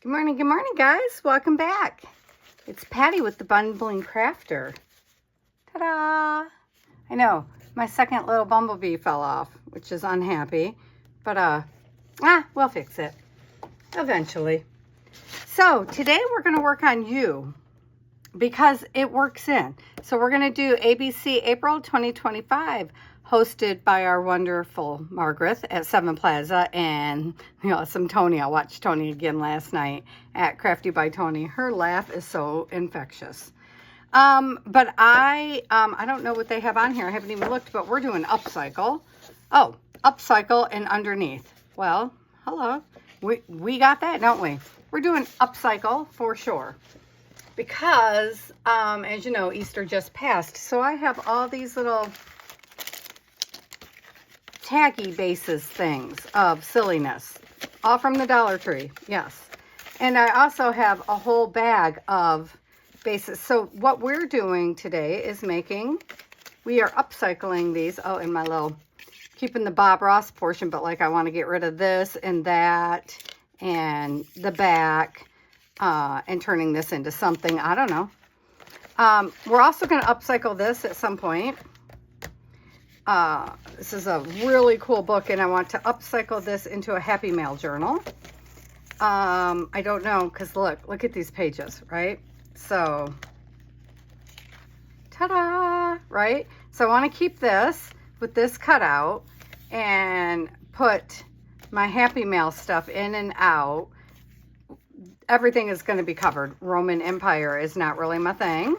Good morning, guys. Welcome back. It's Patty with the Bumbling Crafter. Ta-da! I know, my second little bumblebee fell off, which is unhappy, but we'll fix it eventually. So today we're going to work on you because it works in. So we're going to do ABC April 2025, hosted by our wonderful Margaret at 7 Plaza and the awesome Tony. I watched Tony again last night at Crafty by Tony. Her laugh is so infectious. But I don't know what they have on here. I haven't even looked, but we're doing upcycle. Oh, upcycle and underneath. Well, hello. We got that, don't we? We're doing upcycle for sure. Because, as you know, Easter just passed. So I have all these little taggy bases things of silliness, all from the Dollar Tree. Yes. And I also have a whole bag of bases. So what we're doing today is we are upcycling these. Oh, in my little, keeping the Bob Ross portion, but like I want to get rid of this and that and the back and turning this into something, I don't know. We're also going to upcycle this at some point. This is a really cool book, and I want to upcycle this into a Happy Mail journal. I don't know, because look at these pages, right? So, ta-da, right? So I want to keep this with this cutout and put my Happy Mail stuff in and out. Everything is going to be covered. Roman Empire is not really my thing.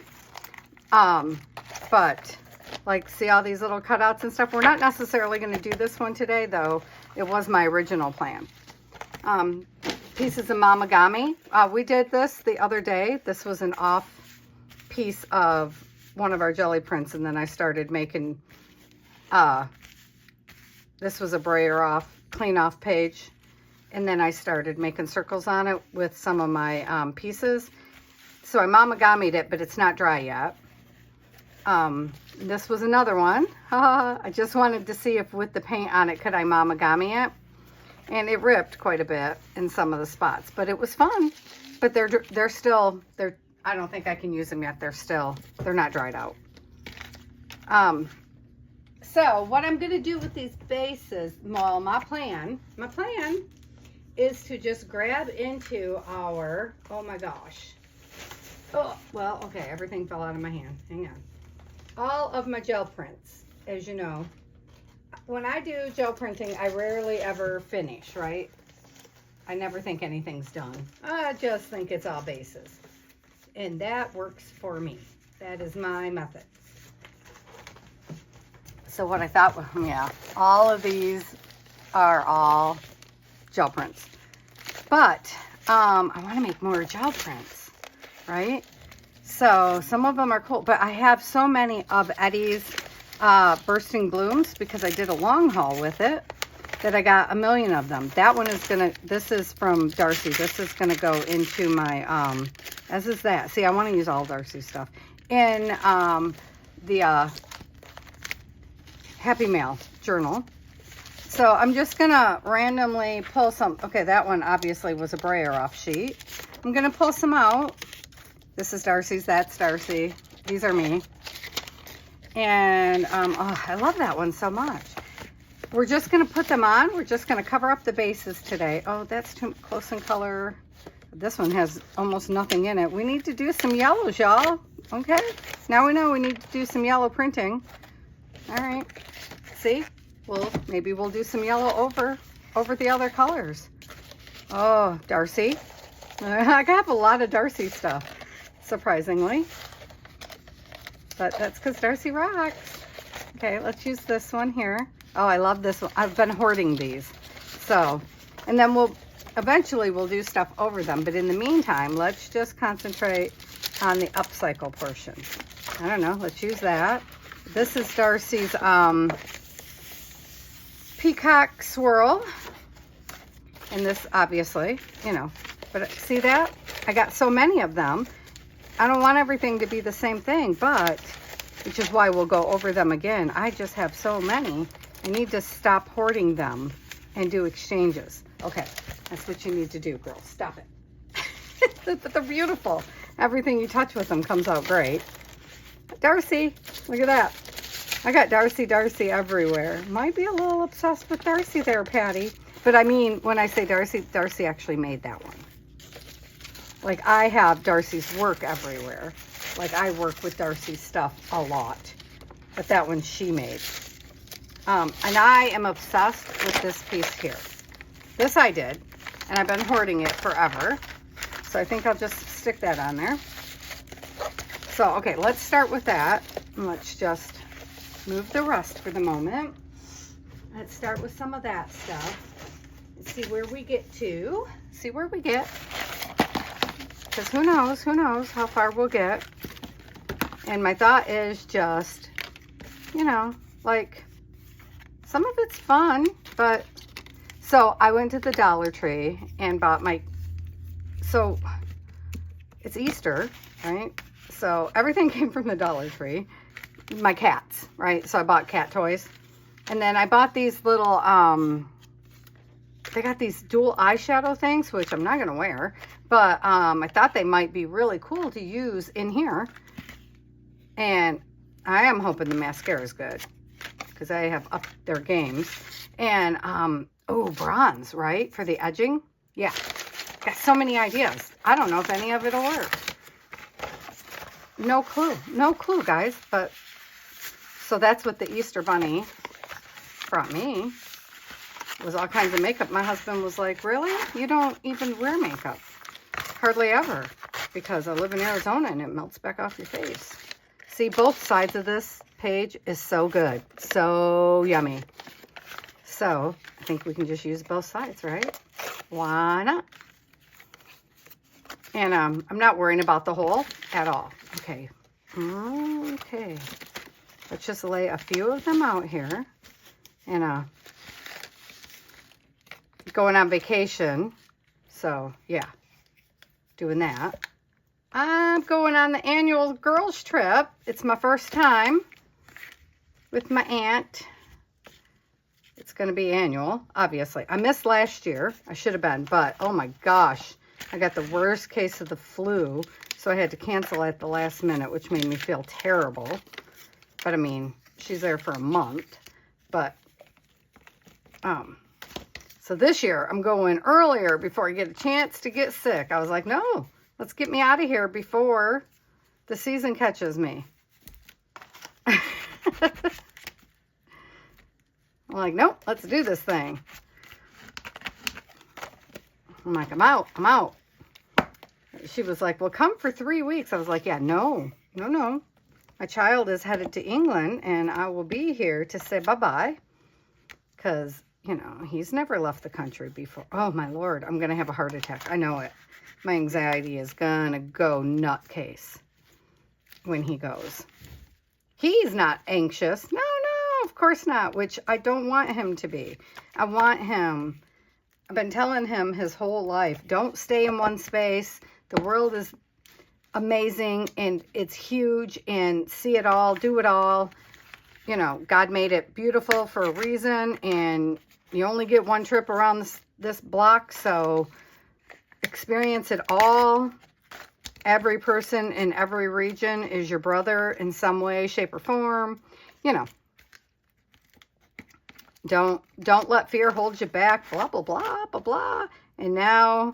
But like, see all these little cutouts and stuff? We're not necessarily going to do this one today, though. It was my original plan. Pieces of Mamagami. We did this the other day. This was an off piece of one of our jelly prints, and then I started making, this was a brayer off, clean off page. And then I started making circles on it with some of my pieces. So I Mamagami'd it, but it's not dry yet. This was another one. I just wanted to see if with the paint on it, could I Mamagami it? And it ripped quite a bit in some of the spots, but it was fun. But they're still, I don't think I can use them yet. They're not dried out. So what I'm going to do with these bases, well, my plan is to just grab into our, oh my gosh. Oh, well, okay, everything fell out of my hand. Hang on. All of my gel prints, as you know. When I do gel printing, I rarely ever finish, right? I never think anything's done. I just think it's all bases. And that works for me. That is my method. So what I thought was, yeah, all of these are all gel prints. But I want to make more gel prints, right? So some of them are cool, but I have so many of Eddie's Bursting Blooms because I did a long haul with it that I got a million of them. That one is this is from Darcy. This is gonna go into my, as is that. See, I want to use all Darcy's stuff in the Happy Mail journal. So I'm just gonna randomly pull some. Okay, that one obviously was a brayer off sheet. I'm gonna pull some out. This is Darcy's, that's Darcy. These are me. And oh, I love that one so much. We're just gonna put them on. We're just gonna cover up the bases today. Oh, that's too close in color. This one has almost nothing in it. We need to do some yellows, y'all. Okay, now we know we need to do some yellow printing. All right, see? Well, maybe we'll do some yellow over the other colors. Oh, Darcy. I have a lot of Darcy stuff, surprisingly. But that's because Darcy rocks. Okay, let's use this one here. Oh, I love this one. I've been hoarding these. So, and then eventually we'll do stuff over them. But in the meantime, let's just concentrate on the upcycle portion. I don't know, let's use that. This is Darcy's Peacock Swirl. And this, obviously, you know, but see that? I got so many of them. I don't want everything to be the same thing, but, which is why we'll go over them again. I just have so many. I need to stop hoarding them and do exchanges. Okay, that's what you need to do, girls. Stop it. But they're beautiful. Everything you touch with them comes out great. Darcy, look at that. I got Darcy everywhere. Might be a little obsessed with Darcy there, Patty. But I mean, when I say Darcy, Darcy actually made that one. Like, I have Darcy's work everywhere. Like, I work with Darcy's stuff a lot. But that one she made. And I am obsessed with this piece here. This I did. And I've been hoarding it forever. So I think I'll just stick that on there. So, okay, let's start with that. And let's just move the rest for the moment. Let's start with some of that stuff. Let's see where we get to. See where we get. Because who knows how far we'll get. And my thought is just, you know, like, some of it's fun, but, so I went to the Dollar Tree and bought my, so it's Easter, right? So everything came from the Dollar Tree. My cats, right? So I bought cat toys. And then I bought these little, they got these dual eyeshadow things, which I'm not going to wear. But I thought they might be really cool to use in here. And I am hoping the mascara is good. Because I have upped their games. And, oh, bronze, right? For the edging. Yeah. Got so many ideas. I don't know if any of it will work. No clue, guys. But so that's what the Easter Bunny brought me. It was all kinds of makeup. My husband was like, really? You don't even wear makeup? Hardly ever. Because I live in Arizona and it melts back off your face. See, both sides of this page is so good. So yummy. So I think we can just use both sides, right? Why not? And I'm not worrying about the hole at all. Okay. Okay. Let's just lay a few of them out here. And going on vacation. So, yeah. Doing that. I'm going on the annual girls trip. It's my first time with my aunt. It's going to be annual, obviously. I missed last year. I should have been, but oh my gosh. I got the worst case of the flu, so I had to cancel at the last minute, which made me feel terrible. But I mean, she's there for a month. But, so this year, I'm going earlier before I get a chance to get sick. I was like, no, let's get me out of here before the season catches me. I'm like, nope, let's do this thing. I'm like, I'm out. She was like, well, come for 3 weeks. I was like, yeah, no. My child is headed to England, and I will be here to say bye-bye. Because, you know, he's never left the country before. Oh, my Lord, I'm going to have a heart attack. I know it. My anxiety is going to go nutcase when he goes. He's not anxious. No, of course not, which I don't want him to be. I want him... I've been telling him his whole life, don't stay in one space. The world is amazing and it's huge and see it all, do it all. You know, God made it beautiful for a reason and you only get one trip around this block, so experience it all. Every person in every region is your brother in some way, shape, or form. You know. Don't let fear hold you back, blah, blah, blah, blah, blah. And now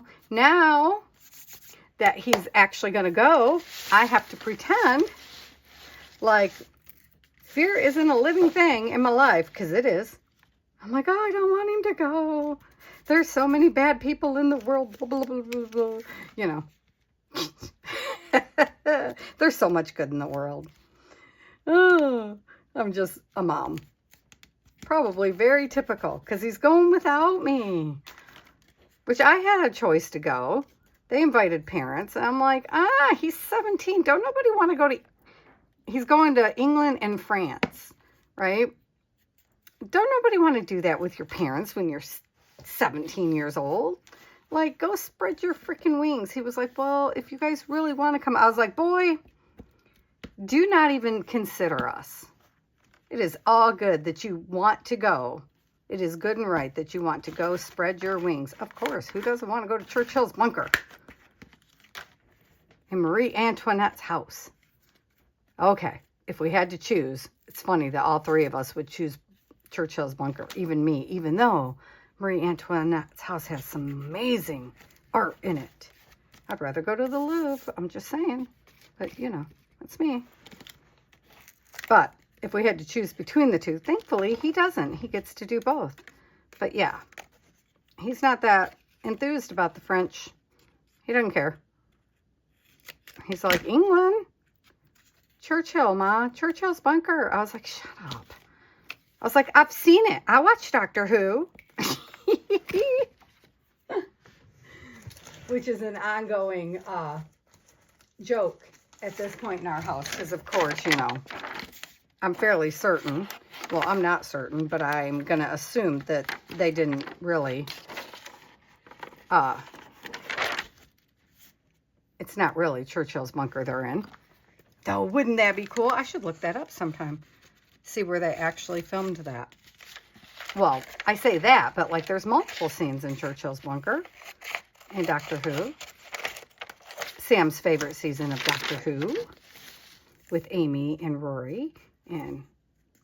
that he's actually going to go, I have to pretend like fear isn't a living thing in my life, because it is. I'm like, oh, I don't want him to go. There's so many bad people in the world, blah, blah, blah, blah, blah. You know. There's so much good in the world. Oh, I'm just a mom. Probably very typical, because he's going without me. Which I had a choice to go. They invited parents. And I'm like, he's 17. Don't nobody want to go to... He's going to England and France, right? Don't nobody want to do that with your parents when you're 17 years old. Like, go spread your freaking wings. He was like, well, if you guys really want to come... I was like, boy, do not even consider us. It is all good that you want to go. It is good and right that you want to go spread your wings. Of course, who doesn't want to go to Churchill's bunker? in Marie Antoinette's house. Okay, if we had to choose, it's funny that all three of us would choose Churchill's bunker, even me, even though Marie Antoinette's house has some amazing art in it. I'd rather go to the Louvre, I'm just saying. But, you know, that's me. But if we had to choose between the two, thankfully he doesn't. He gets to do both. But yeah, he's not that enthused about the French. He doesn't care. He's like, England? Churchill, Ma. Churchill's bunker. I was like, shut up. I was like, I've seen it. I watch Doctor Who. Which is an ongoing joke at this point in our house. Because, of course, you know, I'm fairly certain. Well, I'm not certain, but I'm going to assume that they didn't really... it's not really Churchill's bunker they're in. Though, wouldn't that be cool? I should look that up sometime. See where they actually filmed that. Well, I say that, but like there's multiple scenes in Churchill's bunker in Doctor Who. Sam's favorite season of Doctor Who with Amy and Rory. And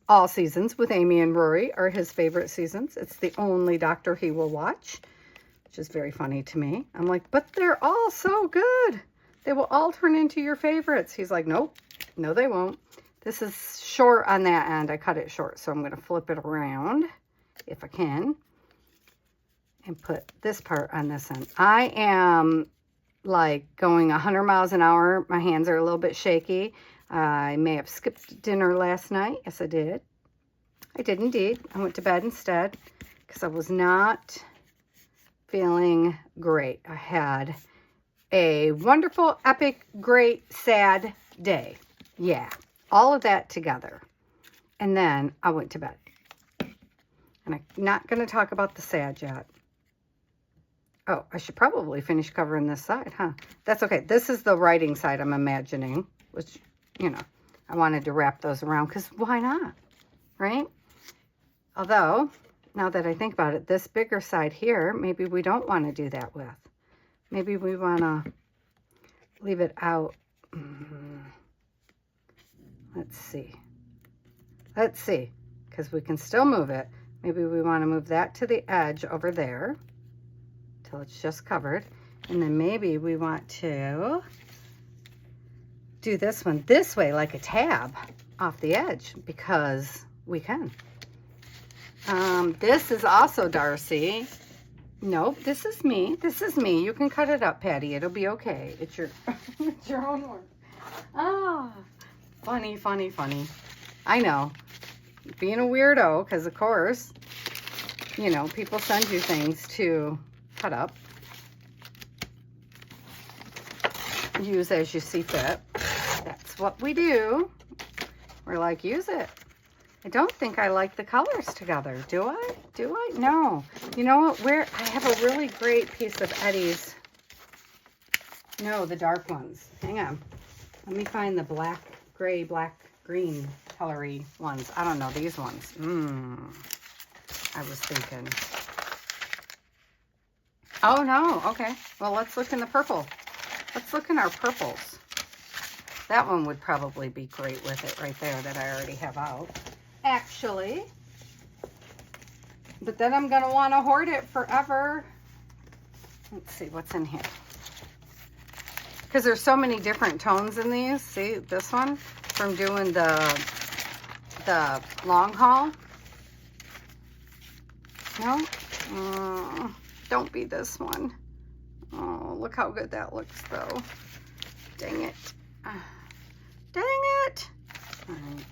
all seasons with Amy and Rory are his favorite seasons. It's the only Doctor he will watch, which is very funny to me. I'm like, but they're all so good. They will all turn into your favorites. He's like, nope, no, they won't. This is short on that end. I cut it short, so I'm going to flip it around if I can and put this part on this end. I am like going 100 miles an hour. My hands are a little bit shaky. I may have skipped dinner last night. Yes, I did. I did indeed. I went to bed instead because I was not feeling great. I had a wonderful, epic, great, sad day. Yeah, all of that together. And then I went to bed. And I'm not going to talk about the sad yet. Oh, I should probably finish covering this side, huh? That's okay. This is the writing side I'm imagining, which, you know, I wanted to wrap those around because why not, right? Although, now that I think about it, this bigger side here, maybe we don't want to do that with. Maybe we want to leave it out. Let's see. Let's see, because we can still move it. Maybe we want to move that to the edge over there till it's just covered. And then maybe we want to do this one this way, like a tab off the edge, because we can. This is also Darcy. Nope, this is me. This is me. You can cut it up, Patty. It'll be okay. It's your, it's your own work. Ah, funny, funny, funny. I know. Being a weirdo, because of course, you know, people send you things to cut up. Use as you see fit. That's what we do. We're like, use it. I don't think I like the colors together. Do I? Do I? No. You know what? I have a really great piece of Eddie's. No, the dark ones. Hang on. Let me find the black, gray, black, green colory ones. I don't know. These ones. I was thinking. Oh, no. Okay. Well, let's look in the purple. Let's look in our purples. That one would probably be great with it right there that I already have out. Actually, but then I'm going to want to hoard it forever. Let's see what's in here. Because there's so many different tones in these. See, this one from doing the long haul. No? Don't be this one. Oh, look how good that looks, though. Dang it. Dang it. All right.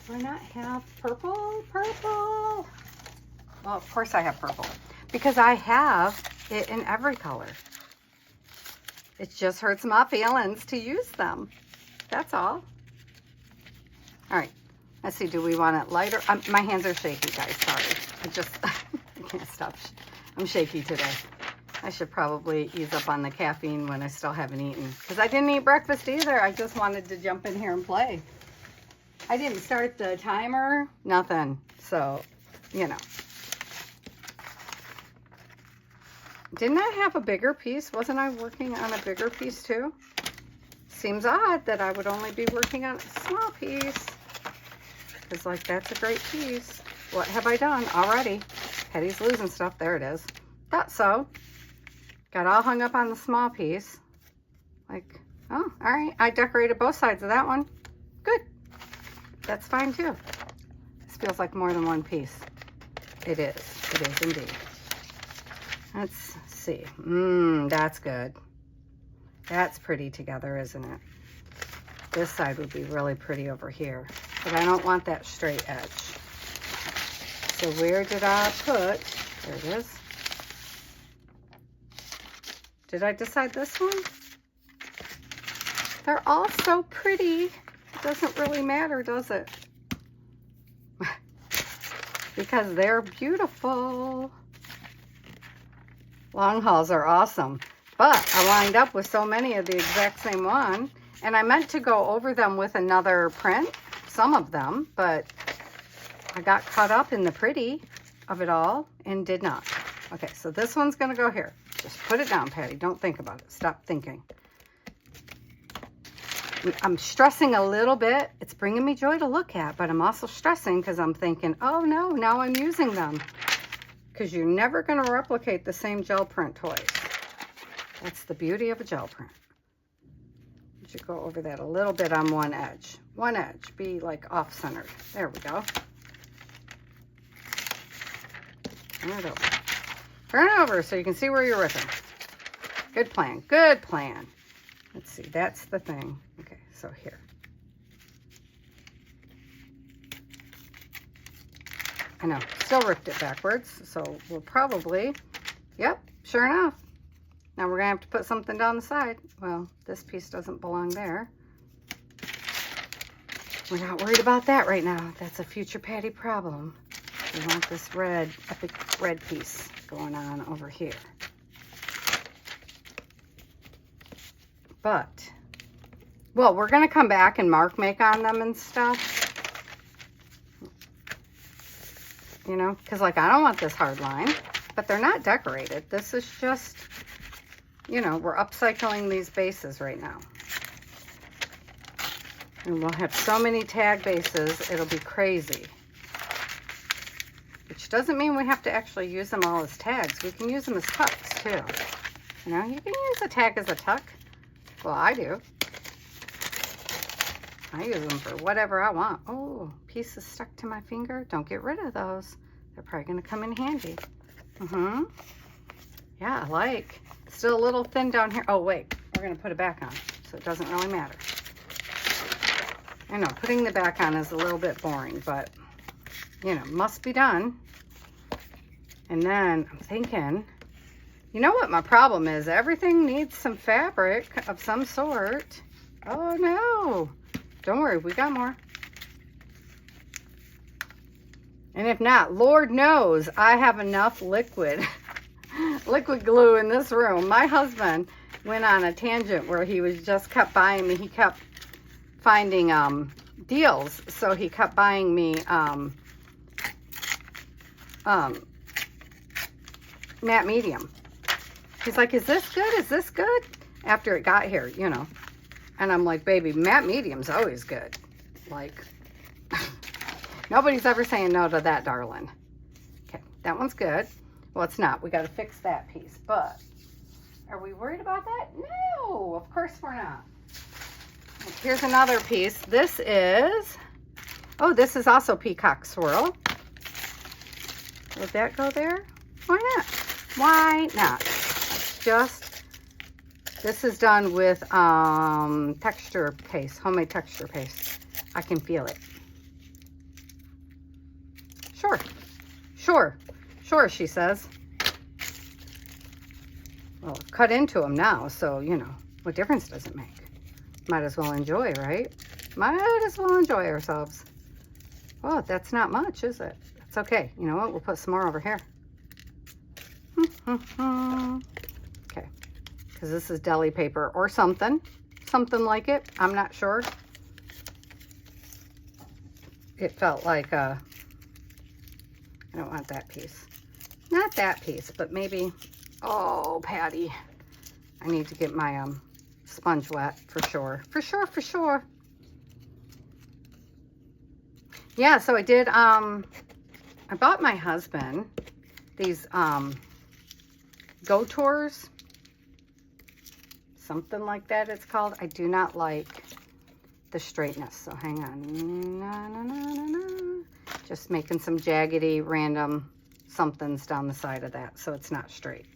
Do I not have purple? Purple. Well, of course I have purple. Because I have it in every color. It just hurts my feelings to use them. That's all. All right. Let's see. Do we want it lighter? My hands are shaky, guys. Sorry. I can't stop. I'm shaky today. I should probably ease up on the caffeine when I still haven't eaten. Because I didn't eat breakfast either. I just wanted to jump in here and play. I didn't start the timer. Nothing. So, you know. Didn't I have a bigger piece? Wasn't I working on a bigger piece too? Seems odd that I would only be working on a small piece. Because, like, that's a great piece. What have I done already? Patty's losing stuff. There it is. Thought so. Got all hung up on the small piece. Like, oh, all right. I decorated both sides of that one. Good. That's fine too. This feels like more than one piece. It is. It is indeed. Let's see. That's good. That's pretty together, isn't it? This side would be really pretty over here, but I don't want that straight edge. So where did I put, there it is. Did I decide this one? They're all so pretty. It doesn't really matter, does it? Because they're beautiful. Long hauls are awesome. But I lined up with so many of the exact same one, and I meant to go over them with another print, some of them, but I got caught up in the pretty of it all and did not. Okay, so this one's gonna go here. Just put it down, Patty. Don't think about it. Stop thinking. I'm stressing a little bit. It's bringing me joy to look at, but I'm also stressing because I'm thinking, oh no, now I'm using them. Because you're never gonna replicate the same gel print toys. That's the beauty of a gel print. You should go over that a little bit on one edge. One edge, be like off-centered. There we go. Turn it over. Turn it over so you can see where you're ripping. Good plan, good plan. Let's see, that's the thing. Okay, so here. I know, still ripped it backwards, so we'll probably, yep, sure enough. Now we're gonna have to put something down the side. Well, this piece doesn't belong there. We're not worried about that right now. That's a future Patty problem. We want this red, epic red piece going on over here. But, well, we're gonna come back and mark make on them and stuff. You know, because like I don't want this hard line, but they're not decorated. This is just, you know, we're upcycling these bases right now. And we'll have so many tag bases, it'll be crazy. Which doesn't mean we have to actually use them all as tags. We can use them as tucks too. You know, you can use a tag as a tuck. Well, I do. I use them for whatever I want. Oh, pieces stuck to my finger. Don't get rid of those. They're probably going to come in handy. Yeah, I like. Still a little thin down here. Oh, wait. We're going to put it back on, so it doesn't really matter. I know, putting the back on is a little bit boring, but, you know, must be done. And then I'm thinking, you know what my problem is? Everything needs some fabric of some sort. Oh, no. Don't worry, we got more. And if not, Lord knows I have enough liquid glue in this room. My husband went on a tangent where he was just kept buying me. He kept finding deals, so he kept buying me matte medium. He's like, is this good? Is this good? After it got here, you know. And I'm like, baby, matte medium's always good. Like, nobody's ever saying no to that, darling. Okay, that one's good. Well, it's not. We got to fix that piece. But are we worried about that? No, of course we're not. Here's another piece. This is, oh, this is also peacock swirl. Would that go there? Why not? Why not? It's just, this is done with texture paste, homemade texture paste. I can feel it. Sure, sure, sure, she says. Well, cut into them now, so, you know, what difference does it make? Might as well enjoy, right? Might as well enjoy ourselves. Oh, that's not much, is it? That's okay. You know what? We'll put some more over here. Okay, because this is deli paper or something like it. I'm not sure. It felt like I don't want that piece. Not that piece, but maybe Oh, Patty. I need to get my sponge wet for sure. For sure, for sure. Yeah, so I did, I bought my husband these Go Tours. Something like that it's called. I do not like the straightness, so hang on. Na, na, na, na, na. Just making some jaggedy random somethings down the side of that so it's not straight.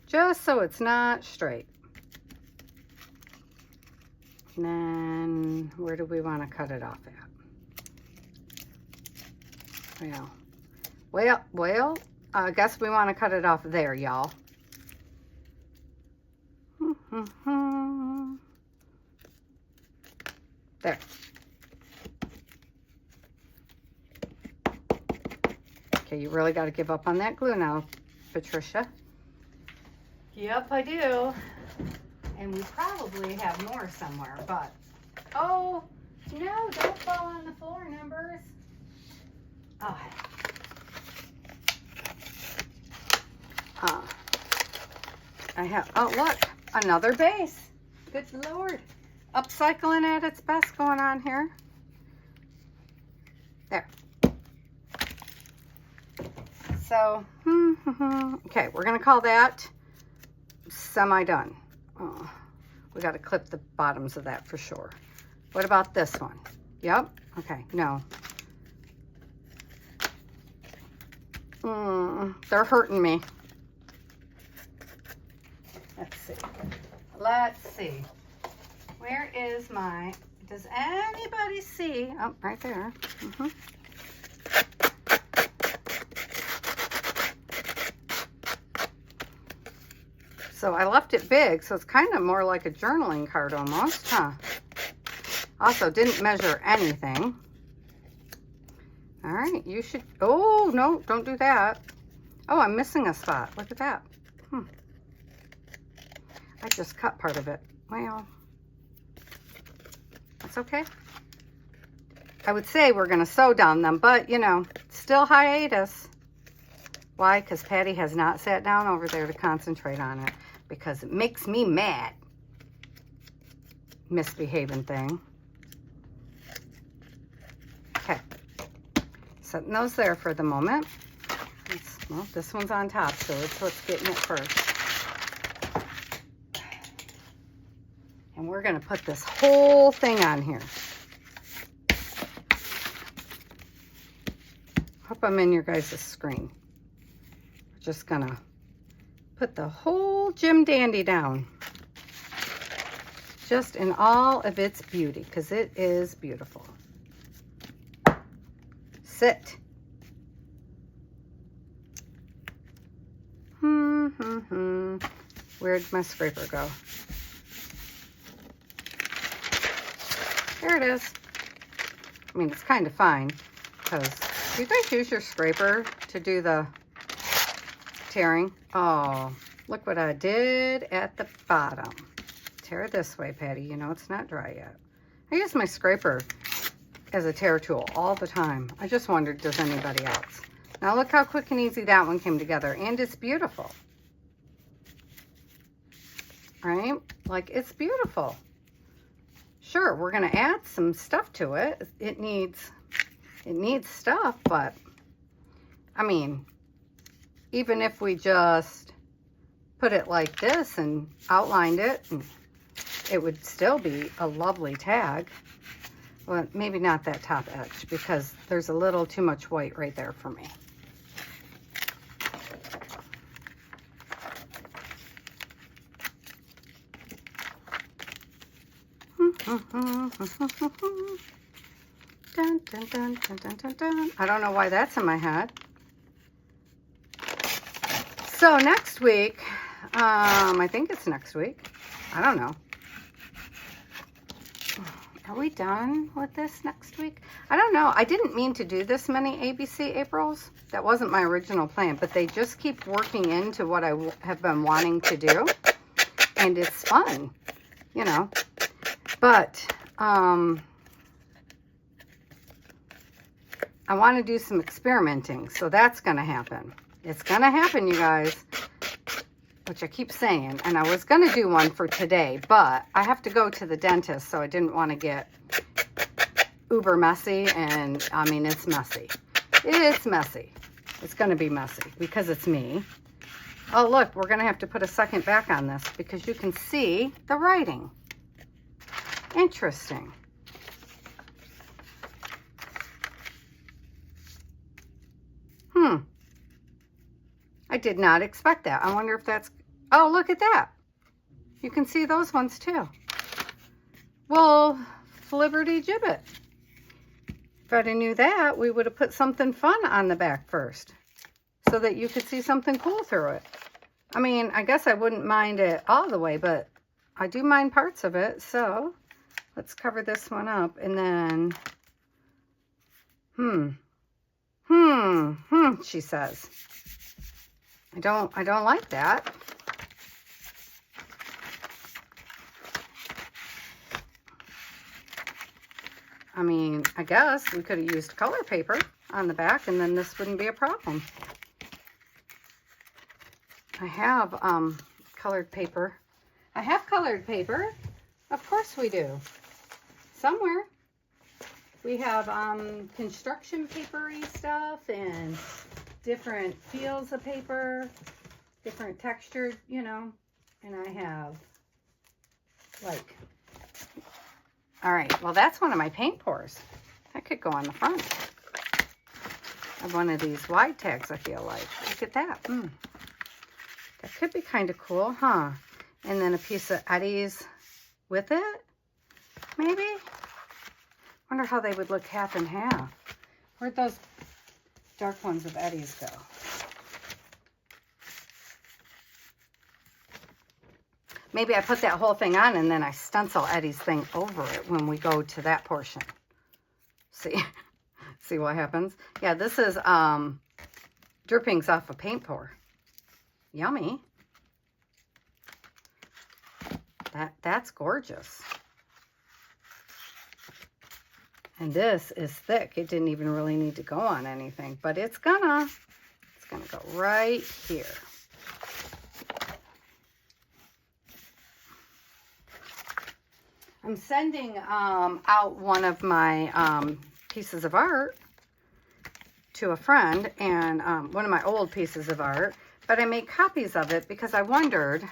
Just so it's not straight. And then where do we want to cut it off at? Well, I guess we want to cut it off there, y'all. There. Okay, you really got to give up on that glue now, Patricia. Yep, I do. And we probably have more somewhere, but... Oh, no, don't fall on the floor, Numbers. Oh. I have... Oh, look. Another base. Good Lord. Upcycling at its best going on here. There. So, okay, we're going to call that semi-done. Oh, we got to clip the bottoms of that for sure. What about this one? Yep. Okay, no. They're hurting me. Let's see. Let's see. Where is my... Does anybody see? Oh, right there. So I left it big, so it's kind of more like a journaling card almost, huh? Also, didn't measure anything. All right, you should... Oh, no, don't do that. Oh, I'm missing a spot. Look at that. I just cut part of it. Well, that's okay. I would say we're going to sew down them, but, you know, still hiatus. Why? Because Patty has not sat down over there to concentrate on it because it makes me mad. Misbehaving thing. Okay. Setting those there for the moment. Well, this one's on top, so it's what's getting it first. And we're going to put this whole thing on here. Hope I'm in your guys' screen. We're just going to put the whole Jim Dandy down. Just in all of its beauty, because it is beautiful. Sit. Where'd my scraper go? There it is. I mean, it's kind of fine because do you guys use your scraper to do the tearing? Oh, look what I did at the bottom. Tear it this way, Patty. You know it's not dry yet. I use my scraper as a tear tool all the time. I just wondered, does anybody else? Now look how quick and easy that one came together. And it's beautiful. Right? Like, it's beautiful. Sure, we're going to add some stuff to it. It needs stuff, but I mean, even if we just put it like this and outlined it, it would still be a lovely tag. Well, maybe not that top edge because there's a little too much white right there for me. Dun, dun, dun, dun, dun, dun, dun. I don't know why that's in my head. So next week, I think it's next week. I don't know. Are we done with this next week? I don't know. I didn't mean to do this many ABC Aprils. That wasn't my original plan, but they just keep working into what I have been wanting to do. And it's fun, you know. But I want to do some experimenting, so that's going to happen. It's going to happen, you guys. which I keep saying, and I was going to do one for today, but I have to go to the dentist, so I didn't want to get uber messy, and I mean, it's messy. It's messy. It's going to be messy because it's me. Oh, look, we're going to have to put a second back on this because you can see the writing. Interesting. I did not expect that. I wonder if that's... Oh, look at that. You can see those ones too. Well, flibberty gibbet. If I'd have knew that, we would have put something fun on the back first so that you could see something cool through it. I mean, I guess I wouldn't mind it all the way, but I do mind parts of it. So let's cover this one up and then, she says. I don't like that. I mean, I guess we could have used color paper on the back and then this wouldn't be a problem. I have colored paper. I have colored paper. Of course we do. Somewhere. We have construction papery stuff and different feels of paper, different textured, you know, and I have like, all right, well, that's one of my paint pours. That could go on the front of one of these wide tags, I feel like. Look at that. That could be kind of cool, huh? And then a piece of Eddie's with it, maybe? Wonder how they would look half and half. Where'd those dark ones of Eddie's go? Maybe I put that whole thing on and then I stencil Eddie's thing over it when we go to that portion. See? See what happens? Yeah, this is drippings off a paint pour. Yummy. That's gorgeous. And this is thick. It didn't even really need to go on anything, but it's gonna go right here. I'm sending out one of my pieces of art to a friend, and one of my old pieces of art, but I made copies of it because I wondered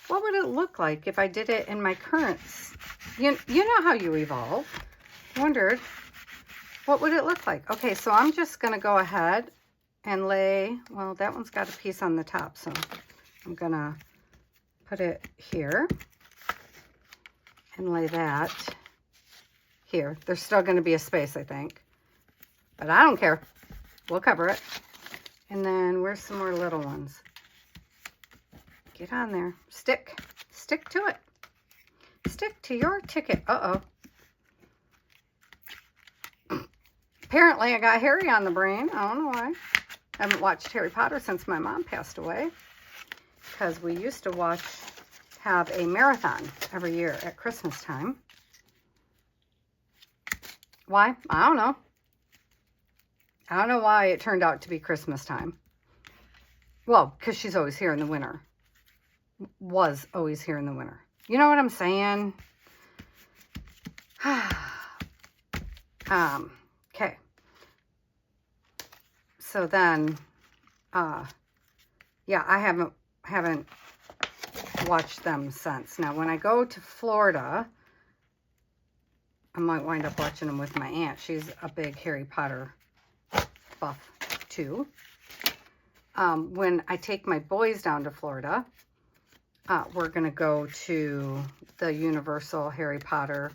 what would it look like if I did it in my currents. You know how you evolve. Wondered what would it look like. Okay, so I'm just going to go ahead and lay, well, that one's got a piece on the top, so I'm going to put it here and lay that here. There's still going to be a space, I think, but I don't care. We'll cover it. And then where's some more little ones? Get on there. Stick to it. Stick to your ticket. Uh-oh. Apparently, I got Harry on the brain. I don't know why. I haven't watched Harry Potter since my mom passed away. Because we used to have a marathon every year at Christmas time. Why? I don't know. I don't know why it turned out to be Christmas time. Well, because she's always here in the winter. Was always here in the winter. You know what I'm saying? Okay. So then, yeah, I haven't watched them since. Now, when I go to Florida, I might wind up watching them with my aunt. She's a big Harry Potter buff too. When I take my boys down to Florida, we're going to go to the Universal Harry Potter,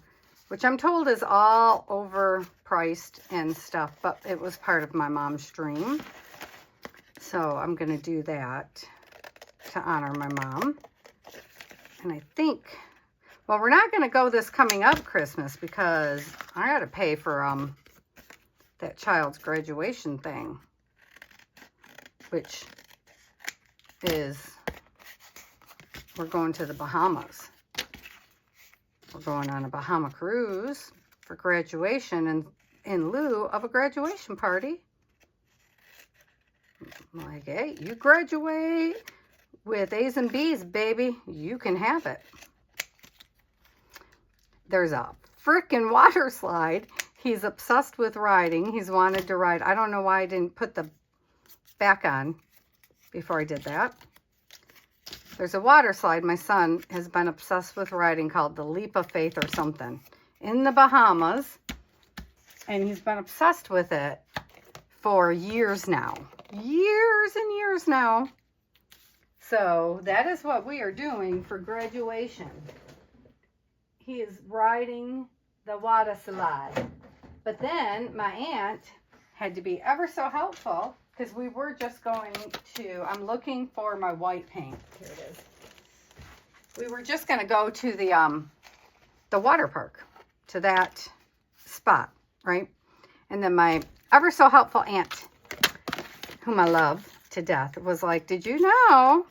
which I'm told is all overpriced and stuff, but it was part of my mom's dream. So I'm going to do that to honor my mom. And I think, well, we're not going to go this coming up Christmas because I got to pay for that child's graduation thing, which is, we're going to the Bahamas. We're going on a Bahama cruise for graduation and in lieu of a graduation party. I'm like, hey, you graduate, with A's and B's, baby. You can have it. There's a freaking water slide. He's obsessed with riding. He's wanted to ride. I don't know why I didn't put the back on before I did that. There's a water slide my son has been obsessed with riding called the Leap of Faith or something in the Bahamas. And he's been obsessed with it for years now. Years and years now. So that is what we are doing for graduation. He is riding the water slide. But then my aunt had to be ever so helpful because we were just going to, I'm looking for my white paint. Here it is. We were just going to go to the water park, to that spot, right? And then my ever so helpful aunt, whom I love to death, was like, did you know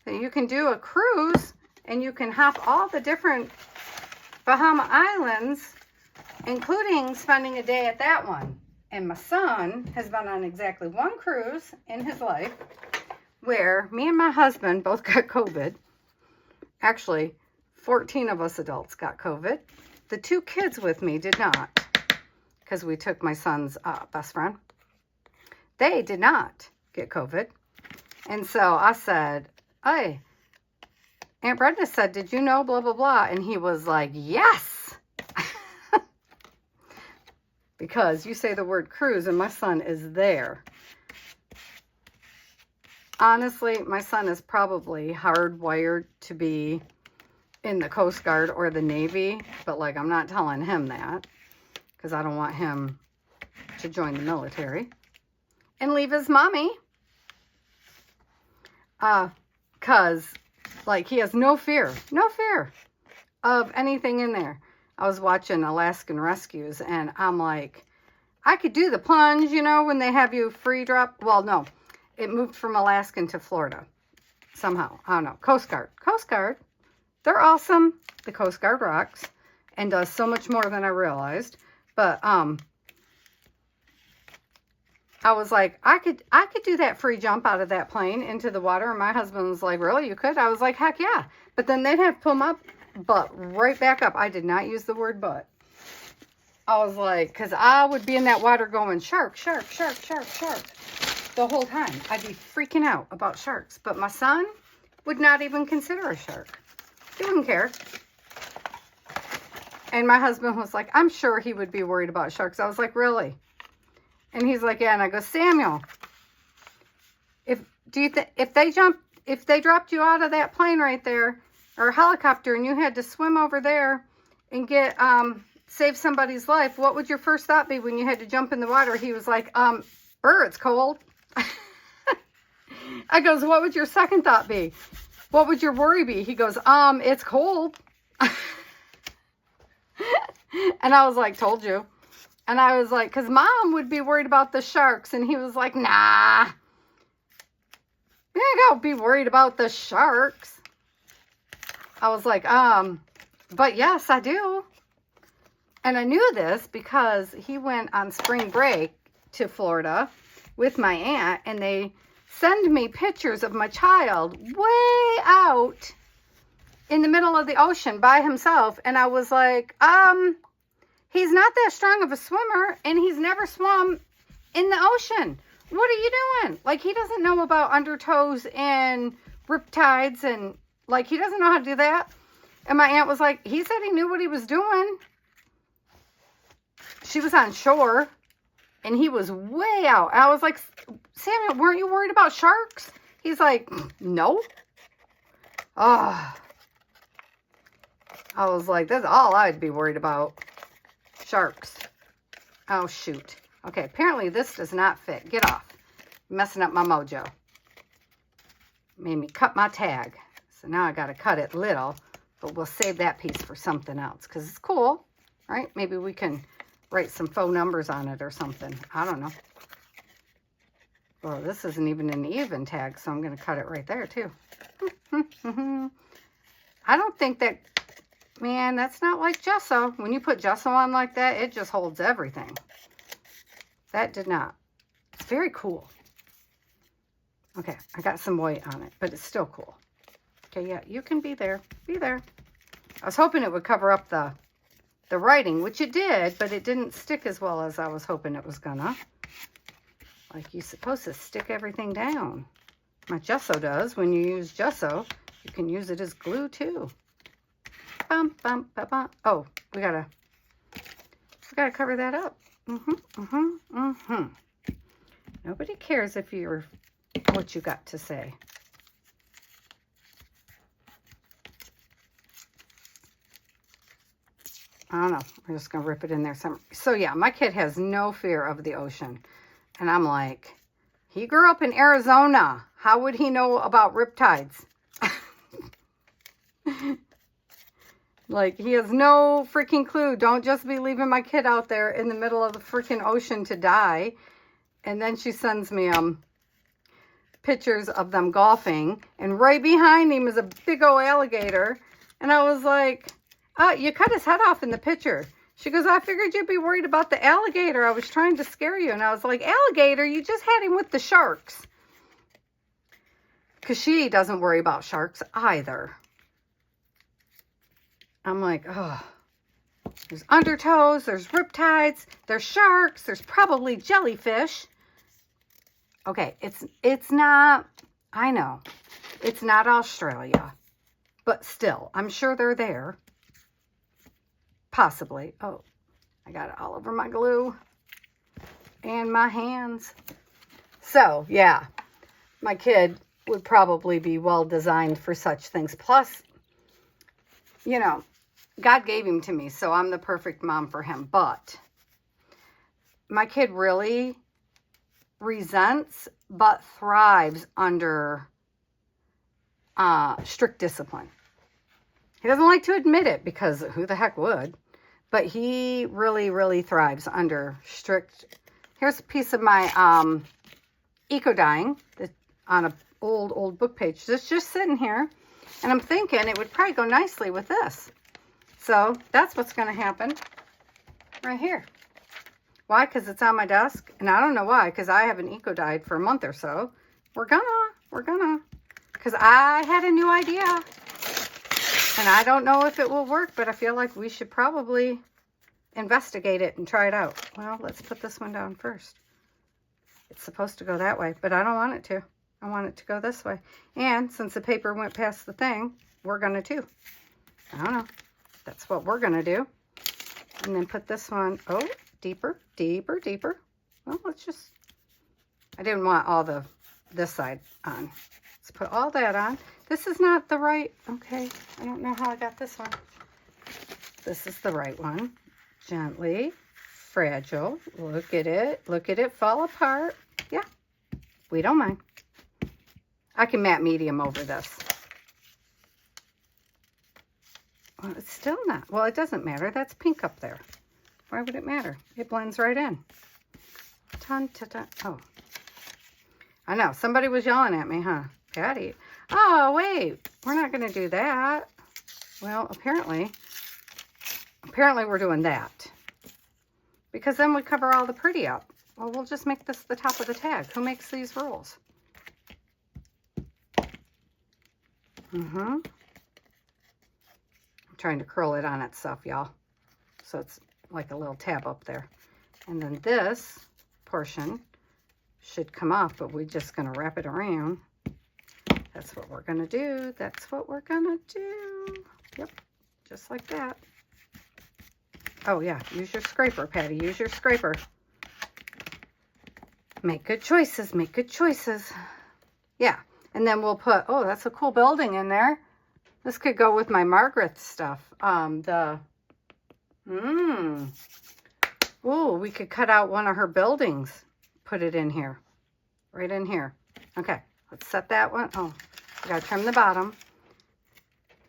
that you can do a cruise and you can hop all the different Bahama Islands, including spending a day at that one? And my son has been on exactly one cruise in his life where me and my husband both got COVID. Actually, 14 of us adults got COVID. The 2 kids with me did not, because we took my son's best friend. They did not get COVID. And so I said, hey, Aunt Brenda said, did you know blah, blah, blah? And he was like, yes. Because you say the word cruise and my son is there. Honestly, my son is probably hardwired to be in the Coast Guard or the Navy. But like, I'm not telling him that because I don't want him to join the military and leave his mommy. Because like he has no fear of anything in there. I was watching Alaskan Rescues, and I'm like, I could do the plunge, you know, when they have you free drop. Well, no, it moved from Alaskan to Florida somehow. I don't know. Coast Guard. Coast Guard. They're awesome. The Coast Guard rocks and does so much more than I realized. But I was like, I could do that free jump out of that plane into the water. And my husband was like, really, you could? I was like, heck yeah. But then they'd have to pull my butt right back up. I did not use the word butt. I was like, because I would be in that water going, shark, shark, shark, shark, shark, the whole time. I'd be freaking out about sharks. But my son would not even consider a shark. He wouldn't care. And my husband was like, I'm sure he would be worried about sharks. I was like, really? And he's like, yeah. And I go, Samuel, if they dropped you out of that plane right there, or helicopter, and you had to swim over there and get save somebody's life, what would your first thought be when you had to jump in the water? He was like, it's cold. I goes, what would your second thought be? What would your worry be? He goes, it's cold. And I was like, told you. And I was like, because Mom would be worried about the sharks. And he was like, nah. You ain't gotta be worried about the sharks. I was like, but yes, I do. And I knew this because he went on spring break to Florida with my aunt, and they send me pictures of my child way out in the middle of the ocean by himself. And I was like, he's not that strong of a swimmer, and he's never swum in the ocean. What are you doing? Like, he doesn't know about undertows and riptides, and like, he doesn't know how to do that. And my aunt was like, he said he knew what he was doing. She was on shore, and he was way out. I was like, Samuel, weren't you worried about sharks? He's like, no. Oh. I was like, that's all I'd be worried about. Sharks. Oh, shoot. Okay, apparently this does not fit. Get off. Messing up my mojo. Made me cut my tag. So now I got to cut it little, but we'll save that piece for something else because it's cool, right? Maybe we can write some faux numbers on it or something. I don't know. Well, this isn't even an even tag, so I'm going to cut it right there too. I don't think that, man, that's not like gesso. When you put gesso on like that, it just holds everything. That did not. It's very cool. Okay, I got some white on it, but it's still cool. Okay, yeah, you can be there. Be there. I was hoping it would cover up the writing, which it did, but it didn't stick as well as I was hoping it was gonna. Like, you're supposed to stick everything down. My gesso does. When you use gesso, you can use it as glue too. Bum, bum, bum, bum. Oh, we gotta cover that up. Nobody cares if you're what you got to say. I don't know. We're just gonna rip it in there. So yeah, my kid has no fear of the ocean, and I'm like, he grew up in Arizona. How would he know about riptides? Like, he has no freaking clue. Don't just be leaving my kid out there in the middle of the freaking ocean to die. And then she sends me pictures of them golfing, and right behind him is a big old alligator. And I was like, you cut his head off in the picture. She goes, I figured you'd be worried about the alligator. I was trying to scare you. And I was like, alligator? You just had him with the sharks. Because she doesn't worry about sharks either. I'm like, oh, there's undertows, there's riptides, there's sharks, there's probably jellyfish. Okay, it's not, I know, it's not Australia, but still, I'm sure they're there. Possibly. Oh, I got it all over my glue and my hands. So, yeah, my kid would probably be well designed for such things. Plus, you know, God gave him to me, so I'm the perfect mom for him. But my kid really resents but thrives under strict discipline. He doesn't like to admit it because who the heck would? But he really, really thrives under strict. Here's a piece of my eco dyeing on an old book page. It's just sitting here. And I'm thinking it would probably go nicely with this. So that's what's going to happen right here. Why? Because it's on my desk. And I don't know why, because I haven't eco-dyed for a month or so. We're gonna. Because I had a new idea. And I don't know if it will work, but I feel like we should probably investigate it and try it out. Well, let's put this one down first. It's supposed to go that way, but I don't want it to. I want it to go this way. And since the paper went past the thing, we're going to too. I don't know. That's what we're going to do. And then put this one, oh, deeper, deeper, deeper. Well, let's just, I didn't want all this side on. Let's put all that on. This is not the right, okay. I don't know how I got this one. This is the right one. Gently, fragile. Look at it fall apart. Yeah, we don't mind. I can matte medium over this. Well, it's still not. Well, it doesn't matter. That's pink up there. Why would it matter? It blends right in. Dun, dun, dun. Oh. I know. Somebody was yelling at me, huh? Patty. Oh, wait. We're not going to do that. Well, apparently we're doing that. Because then we cover all the pretty up. Well, we'll just make this the top of the tag. Who makes these rules? I'm trying to curl it on itself, y'all. So it's like a little tab up there. And then this portion should come off, but we're just going to wrap it around. That's what we're going to do. That's what we're going to do. Yep, just like that. Oh, yeah, use your scraper, Patty. Use your scraper. Make good choices. Make good choices. Yeah. And then we'll put, oh, that's a cool building in there. This could go with my Margaret stuff. Oh, we could cut out one of her buildings. Put it in here. Right in here. Okay, let's set that one. Oh, we gotta trim the bottom.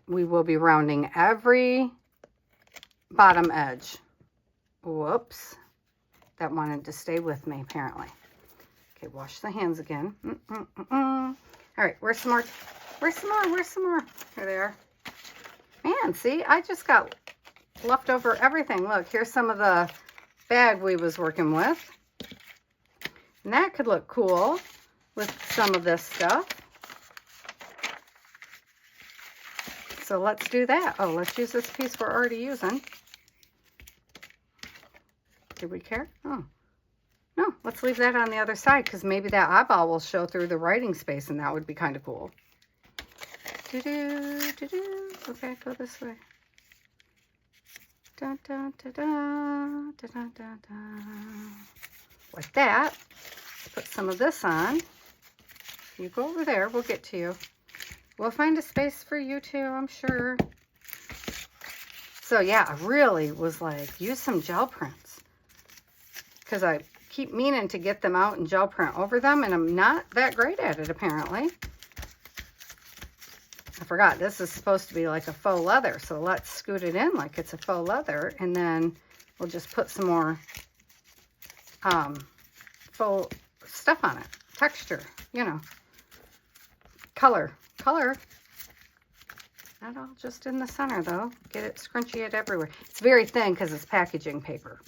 We will be rounding every bottom edge. Whoops. That wanted to stay with me, apparently. Okay, wash the hands again. All right, where's some more? Where's some more? Where's some more? Here they are. Man, see, I just got leftover everything. Look, here's some of the bag we was working with. And that could look cool. with some of this stuff. So let's do that. Oh, let's use this piece we're already using. Do we care? Oh, no, let's leave that on the other side because maybe that eyeball will show through the writing space and that would be kind of cool. Okay, go this way. Dun, dun, dun, dun, dun, dun, dun, dun. Like that. Let's put some of this on. You go over there, we'll get to you. We'll find a space for you too, I'm sure. So yeah, I really was like, use some gel prints. Because I keep meaning to get them out and gel print over them, and I'm not that great at it apparently. I forgot, this is supposed to be like a faux leather, so let's scoot it in like it's a faux leather, and then we'll just put some more faux stuff on it. Texture, you know. Color. Not all just in the center though. Get it, scrunchy it everywhere. It's very thin because it's packaging paper.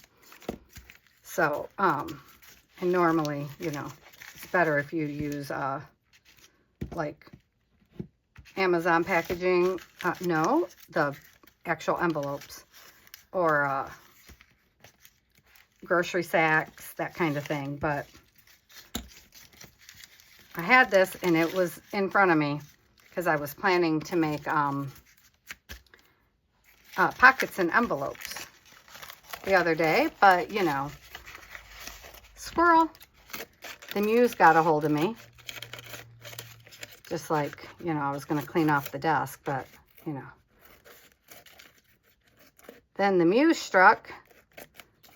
So, and normally, you know, it's better if you use like Amazon packaging. No, the actual envelopes or grocery sacks, that kind of thing. But I had this and it was in front of me because I was planning to make pockets and envelopes the other day, but you know, squirrel. The muse got a hold of me. Just like, you know, I was going to clean off the desk, but, you know. Then the muse struck,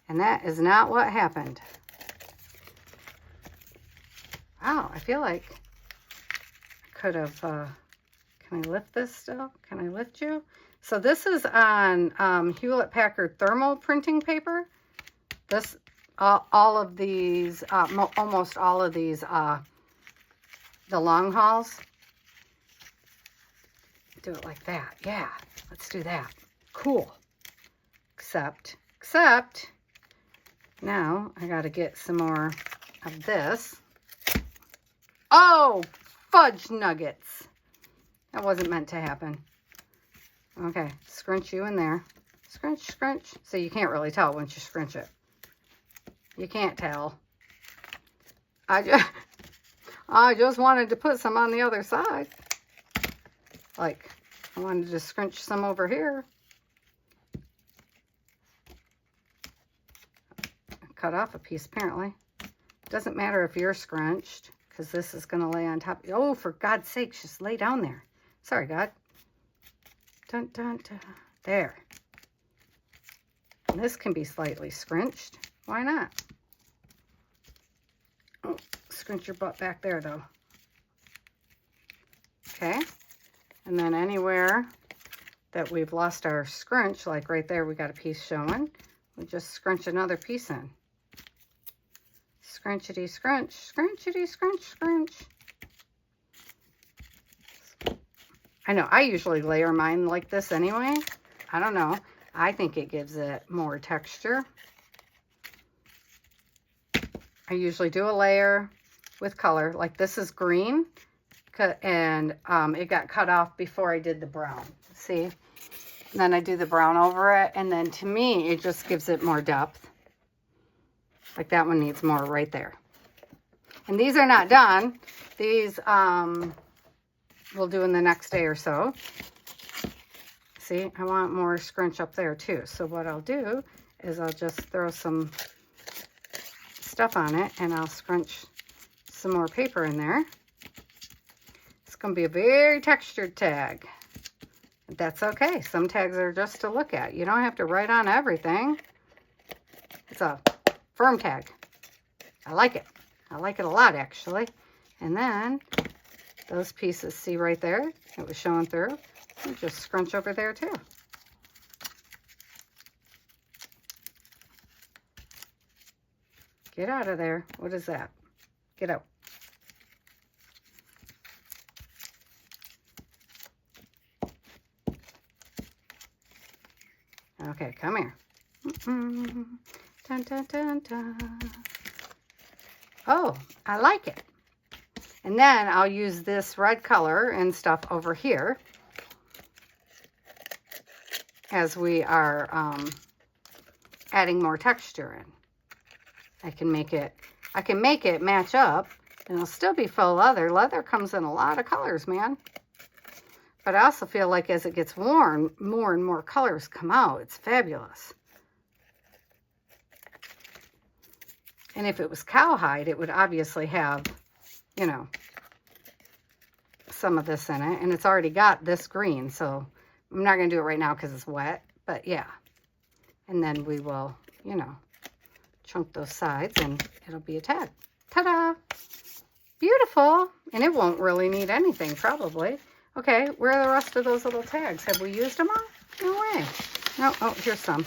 and that is not what happened. Wow, I feel like I could have, can I lift this still? Can I lift you? So this is on Hewlett-Packard thermal printing paper. This, all of these, almost all of these, the long hauls. Do it like that. Yeah, let's do that. Cool. Except, now I got to get some more of this. Oh, fudge nuggets. That wasn't meant to happen. Okay, scrunch you in there. Scrunch. So you can't really tell once you scrunch it. You can't tell. I just wanted to put some on the other side. Like, I wanted to scrunch some over here. Cut off a piece, apparently. Doesn't matter if you're scrunched, because this is going to lay on top. Oh, for God's sakes, just lay down there. Sorry, God. Dun, dun, dun. There. And this can be slightly scrunched. Why not? Oh, scrunch your butt back there, though. Okay. And then anywhere that we've lost our scrunch, like right there, we got a piece showing. We just scrunch another piece in. Scrunchity scrunch, scrunchity scrunch, scrunch. I know, I usually layer mine like this anyway. I don't know. I think it gives it more texture. I usually do a layer with color. Like this is green, and it got cut off before I did the brown. See? And then I do the brown over it, and then to me, it just gives it more depth. Like that one needs more right there. And these are not done. These we'll do in the next day or so. See, I want more scrunch up there too. So what I'll do is I'll just throw some stuff on it and I'll scrunch some more paper in there. It's going to be a very textured tag. That's okay. Some tags are just to look at. You don't have to write on everything. It's a firm tag. I like it. I like it a lot, actually. And then those pieces, see right there? It was showing through. You just scrunch over there too. Get out of there. What is that? Get out. Okay, come here. Dun, dun, dun, dun. Oh, I like it. And then I'll use this red color and stuff over here as we are adding more texture in. I can make it match up, and it'll still be faux leather. Leather comes in a lot of colors, man. But I also feel like as it gets worn, more and more colors come out. It's fabulous. And if it was cowhide, it would obviously have, you know, some of this in it. And it's already got this green, so I'm not going to do it right now because it's wet. But yeah. And then we will, you know, chunk those sides and it'll be a tag. Ta-da! Beautiful. And it won't really need anything, probably. Okay, where are the rest of those little tags? Have we used them all? No way. No, oh, here's some.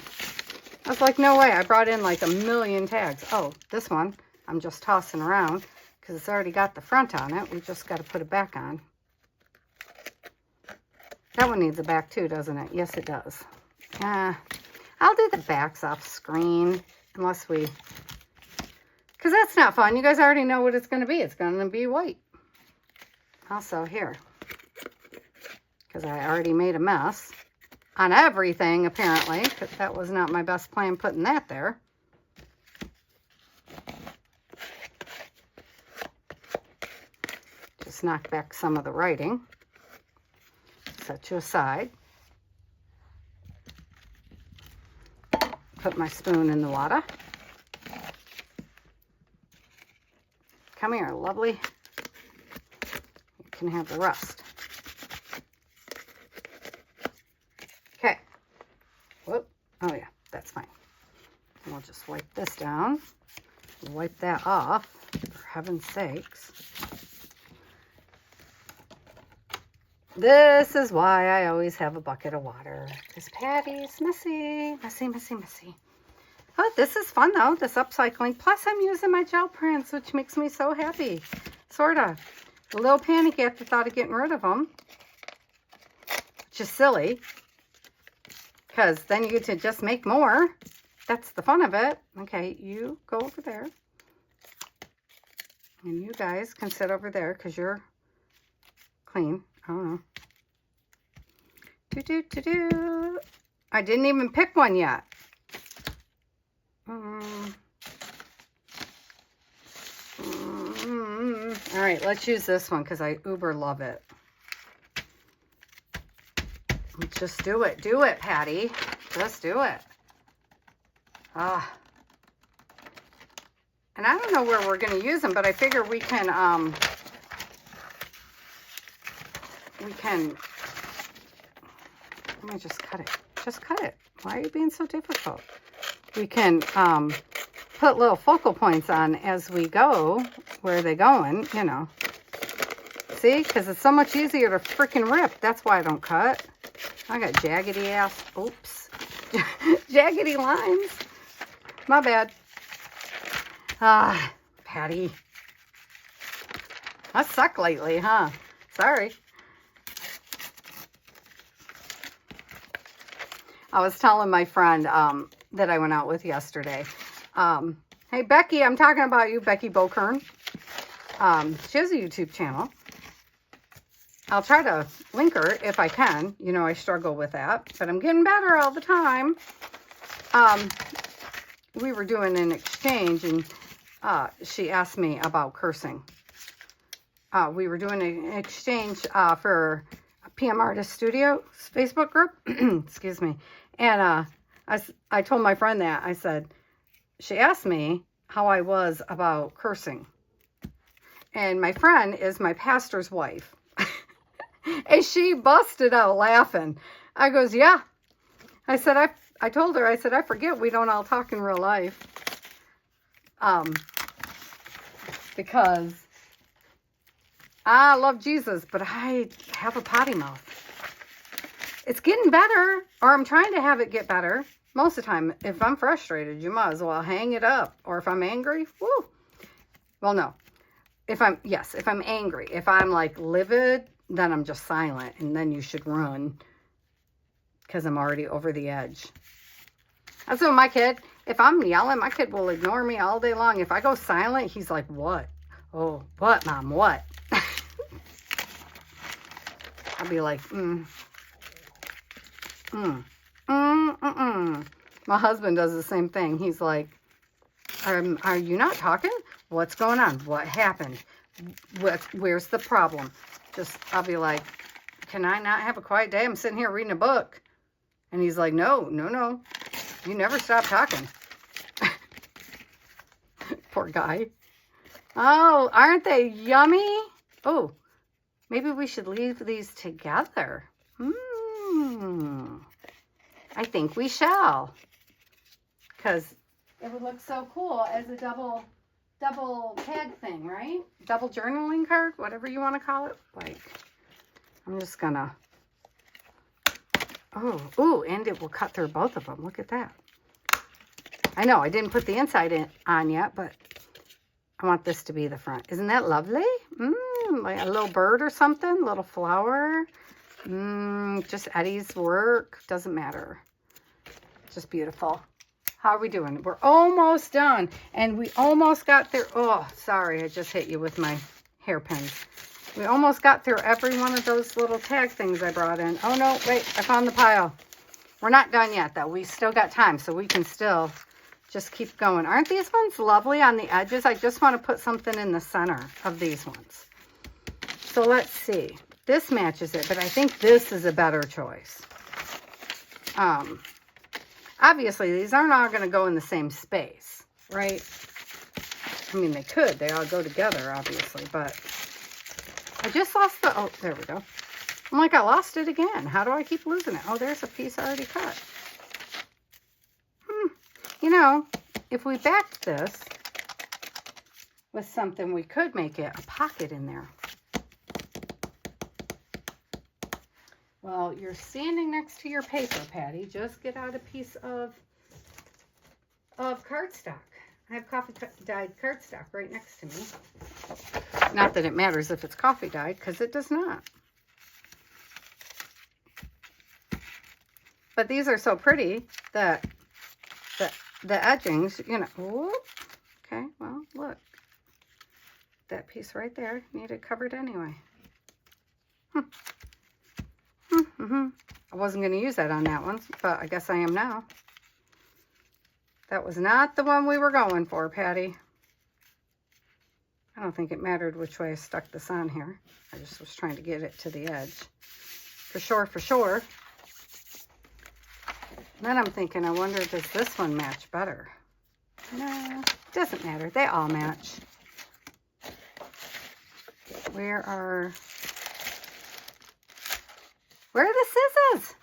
I was like, no way. I brought in like a million tags. Oh, this one I'm just tossing around because it's already got the front on it. We just got to put it back on. That one needs a back too, doesn't it? Yes, it does. I'll do the backs off screen unless we... Because that's not fun. You guys already know what it's going to be. It's going to be white. Also here. Because I already made a mess on everything, apparently. Because that was not my best plan putting that there. Just knock back some of the writing. Set you aside. Put my spoon in the water. Come here, lovely. You can have the rest. Okay. Whoop. Oh yeah, that's fine. And we'll just wipe this down. Wipe that off, for heaven's sakes. This is why I always have a bucket of water. Because Patty's messy, messy, messy, messy. Oh, this is fun though, this upcycling. Plus I'm using my gel prints, which makes me so happy. Sort of. A little panicky after thought of getting rid of them. Which is silly. Because then you get to just make more. That's the fun of it. Okay, you go over there. And you guys can sit over there because you're clean. I don't know. Do. I didn't even pick one yet. All right, let's use this one because I uber love it. Just do it. Do it, Patty. Just do it. And I don't know where we're going to use them, but I figure we can, let me just cut it. Just cut it. Why are you being so difficult? We can put little focal points on as we go. Where are they going? You know. See? Because it's so much easier to freaking rip. That's why I don't cut. I got jaggedy ass. Oops. Jaggedy lines. My bad. Patty. I suck lately, huh? Sorry. I was telling my friend that I went out with yesterday. Hey, Becky, I'm talking about you, Becky Bokern. She has a YouTube channel. I'll try to link her if I can. You know, I struggle with that, but I'm getting better all the time. We were doing an exchange, and she asked me about cursing. We were doing an exchange for PM Artist Studio Facebook group. Excuse me. And I told my friend that. I said, she asked me how I was about cursing. And my friend is my pastor's wife. And she busted out laughing. I goes, yeah. I said, I told her, I said, I forget we don't all talk in real life. Because I love Jesus, but I have a potty mouth. It's getting better, or I'm trying to have it get better. Most of the time, if I'm frustrated, you might as well hang it up. Or if I'm angry, woo. Well, no. If I'm angry. If I'm like livid, then I'm just silent. And then you should run. Because I'm already over the edge. That's what my kid, if I'm yelling, my kid will ignore me all day long. If I go silent, he's like, what? Oh, what, Mom, what? I'll be like, My husband does the same thing. He's like, are you not talking? What's going on? What happened? Where's the problem? I'll be like, can I not have a quiet day? I'm sitting here reading a book. And he's like, no. You never stop talking. Poor guy. Oh, aren't they yummy? Oh, maybe we should leave these together. I think we shall. Because it would look so cool as a double tag thing, right? Double journaling card, whatever you want to call it. Like, I'm just gonna, oh, and it will cut through both of them. Look at that. I know I didn't put the inside on yet, but I want this to be the front. Isn't that lovely? Like a little bird or something, a little flower. Just Eddie's work, doesn't matter. Just beautiful. How are we doing? We're almost done, and we almost got through. Oh, sorry, I just hit you with my hairpins. We almost got through every one of those little tag things I brought in. Oh no, wait, I found the pile. We're not done yet though. We still got time, so we can still just keep going. Aren't these ones lovely on the edges? I just want to put something in the center of these ones. So let's see. This matches it, but I think this is a better choice. Obviously, these aren't all going to go in the same space, right? I mean, they could. They all go together, obviously, but I just lost the, oh, there we go. I'm like, I lost it again. How do I keep losing it? Oh, there's a piece already cut. You know, if we backed this with something, we could make it a pocket in there. Well, you're standing next to your paper, Patty. Just get out a piece of cardstock. I have coffee dyed cardstock right next to me. Not that it matters if it's coffee dyed, because it does not. But these are so pretty that the edgings, you know, whoop. Okay, well, look. That piece right there needed covered anyway. I wasn't going to use that on that one, but I guess I am now. That was not the one we were going for, Patty. I don't think it mattered which way I stuck this on here. I just was trying to get it to the edge. For sure. Then I'm thinking, I wonder, does this one match better? No, doesn't matter. They all match. Where are the scissors?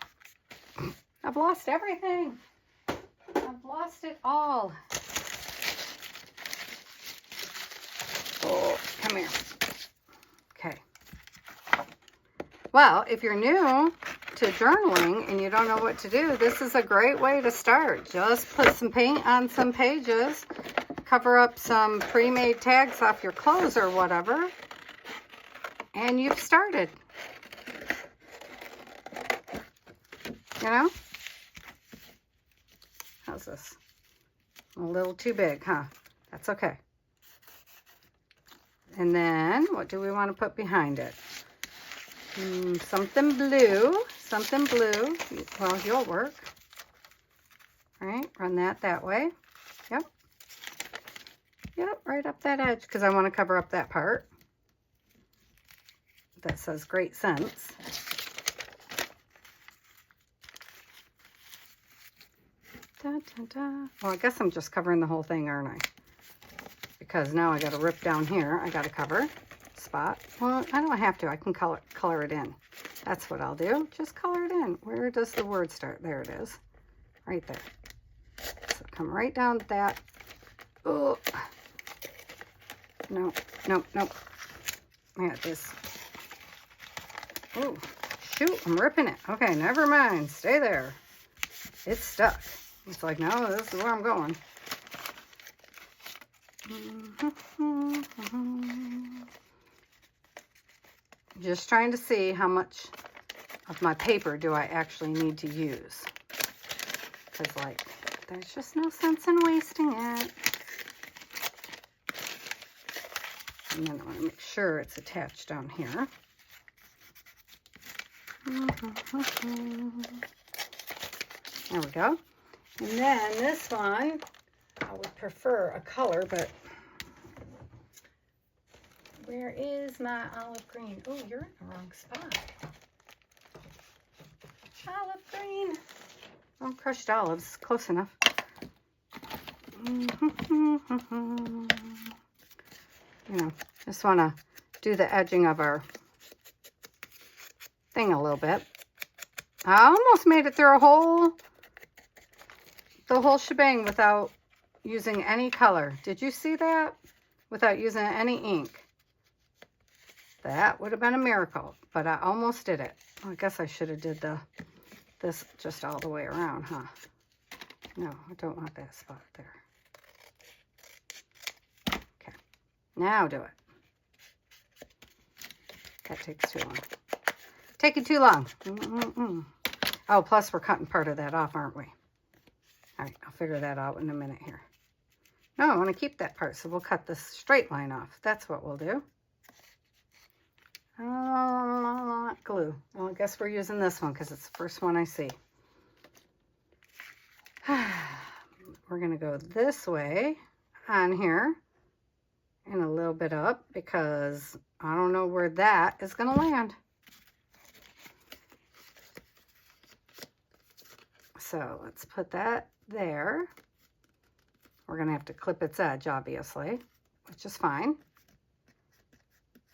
I've lost everything. I've lost it all. Oh, come here. Okay. Well, if you're new to journaling and you don't know what to do, this is a great way to start. Just put some paint on some pages, cover up some pre-made tags off your clothes or whatever, and you've started. You know? How's this? A little too big, huh? That's okay. And then, what do we want to put behind it? Something blue. Something blue. Well, you'll work. All right, run that way. Yep. Yep, right up that edge, because I want to cover up that part. That says Great Sense. Da, da, da. Well, I guess I'm just covering the whole thing, aren't I? Because now I got to rip down here. I got to cover spot. Well, I don't have to. I can color it in. That's what I'll do. Just color it in. Where does the word start? There it is. Right there. So come right down to that. Oh. No. Yeah, this. Oh, shoot. I'm ripping it. Okay, never mind. Stay there. It's stuck. It's like, no, this is where I'm going. Just trying to see how much of my paper do I actually need to use. Because, like, there's just no sense in wasting it. And then I want to make sure it's attached down here. There we go. And then this one, I would prefer a color, but where is my olive green? Oh, you're in the wrong spot. Olive green. Oh, crushed olives. Close enough. You know, just want to do the edging of our thing a little bit. I almost made it through the whole shebang without using any color. Did you see that? Without using any ink. That would have been a miracle, but I almost did it. Well, I guess I should have did this just all the way around, huh? No, I don't want that spot there. Okay, now do it. That takes too long. Taking too long. Oh, plus we're cutting part of that off, aren't we? All right, I'll figure that out in a minute here. No, I want to keep that part, so we'll cut this straight line off. That's what we'll do. Glue. Well, I guess we're using this one because it's the first one I see. We're going to go this way on here and a little bit up because I don't know where that is going to land. So let's put that there. We're going to have to clip its edge, obviously, which is fine.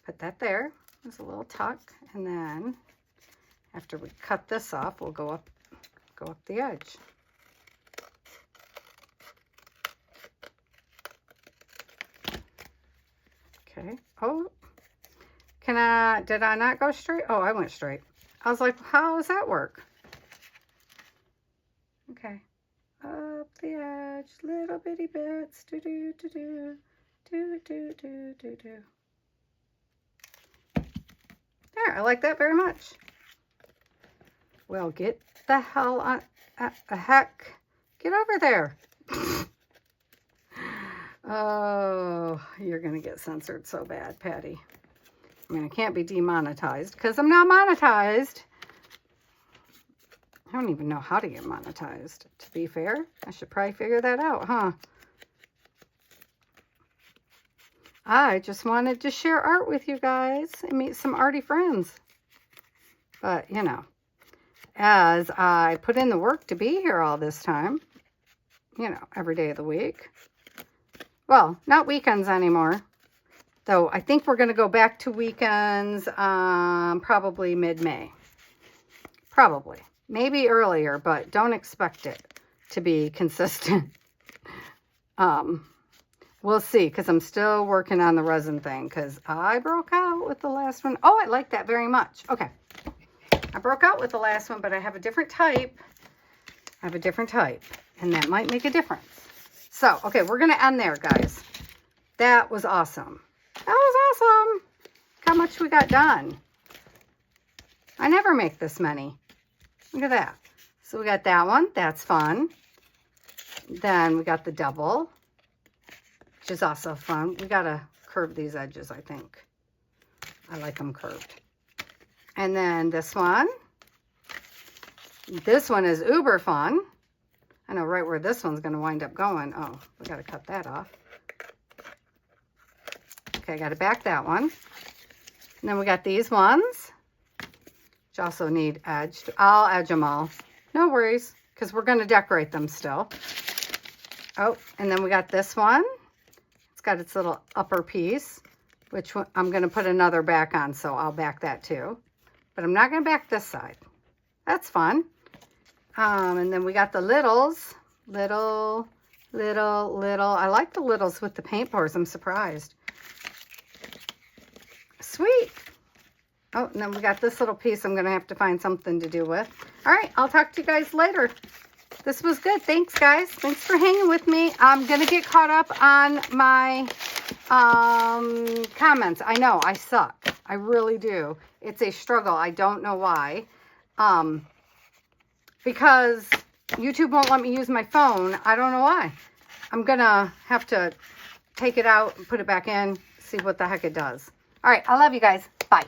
Put that there. There's a little tuck, and then after we cut this off, we'll go up the edge. Okay. Oh, did I not go straight? Oh, I went straight. I was like, how does that work? Okay. Up the edge, little bitty bits. Do do do do do do do do do. There, I like that very much. Well, get the hell on, heck, get over there. Oh, you're going to get censored so bad, Patty. I mean, I can't be demonetized because I'm not monetized. I don't even know how to get monetized, to be fair. I should probably figure that out, huh? I just wanted to share art with you guys and meet some arty friends. But, you know, as I put in the work to be here all this time, you know, every day of the week. Well, not weekends anymore. Though I think we're going to go back to weekends probably mid-May. Probably. Maybe earlier, but don't expect it to be consistent. We'll see, because I'm still working on the resin thing, because I broke out with the last one. Oh, I like that very much. Okay. I broke out with the last one, but I have a different type. And that might make a difference. So, okay, we're going to end there, guys. That was awesome. That was awesome. Look how much we got done. I never make this many. Look at that. So we got that one. That's fun. Then we got the double, which is also fun. We got to curve these edges, I think. I like them curved. And then this one. This one is uber fun. I know right where this one's going to wind up going. Oh, we got to cut that off. Okay, I got to back that one. And then we got these ones, which also need edged. I'll edge them all. No worries, because we're going to decorate them still. Oh, and then we got this one. It's got its little upper piece, which I'm going to put another back on, so I'll back that too. But I'm not going to back this side. That's fun. And then we got the littles. Little. I like the littles with the paint pours. I'm surprised. Sweet. Oh, and then we got this little piece I'm going to have to find something to do with. All right, I'll talk to you guys later. This was good. Thanks, guys. Thanks for hanging with me. I'm going to get caught up on my comments. I know, I suck. I really do. It's a struggle. I don't know why. Because YouTube won't let me use my phone. I don't know why. I'm going to have to take it out and put it back in, see what the heck it does. All right, I love you guys. Bye.